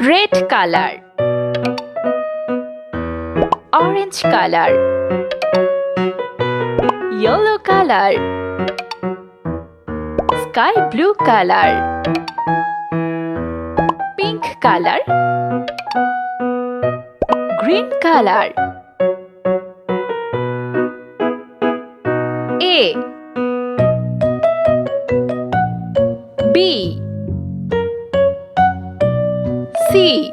red color, orange color, yellow color, sky blue color, pink color, green color. A, B, C,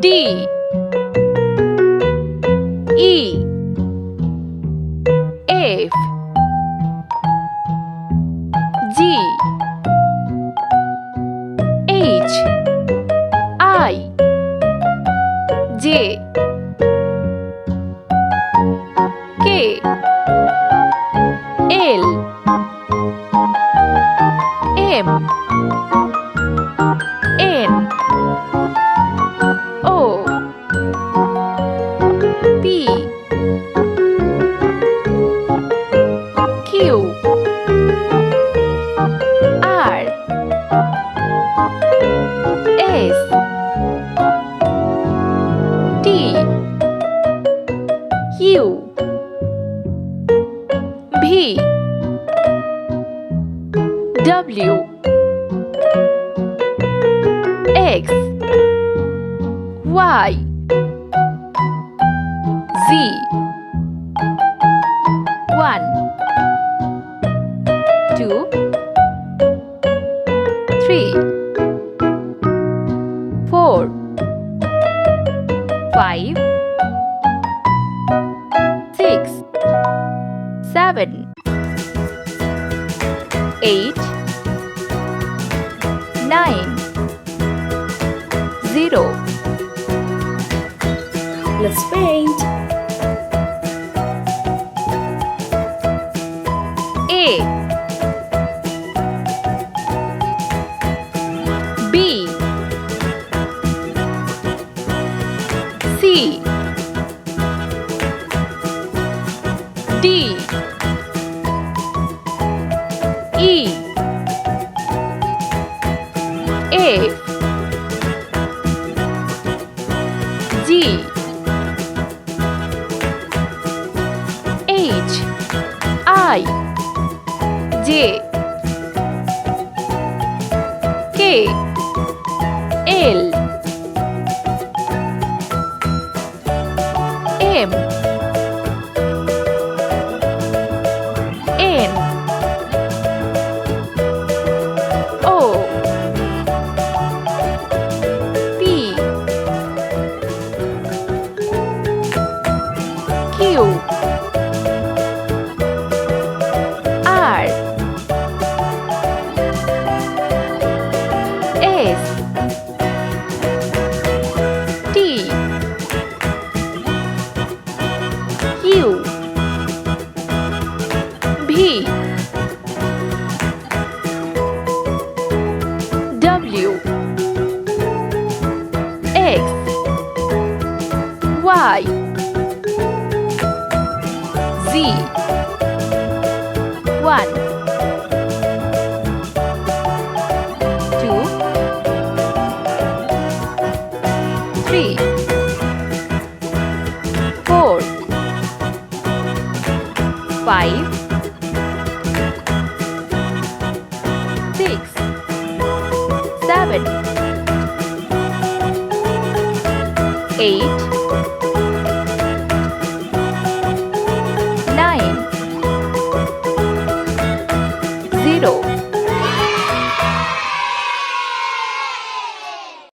D, E, F, G, H, I, J, K, L, M, N, O, P, Q, R, S, T, U, V, W, X, Y, Z. 1, 2, 3, 4, 5, 6, 7, 8, 9, 0. Let's paint. A, B, C, D, E, F, G, H, I, J, K, L, M, N, O, P, Q, R, S, T, U, V, W, X, Y, Z. 1, 2, 3, 4, 5, 6, 7, 8,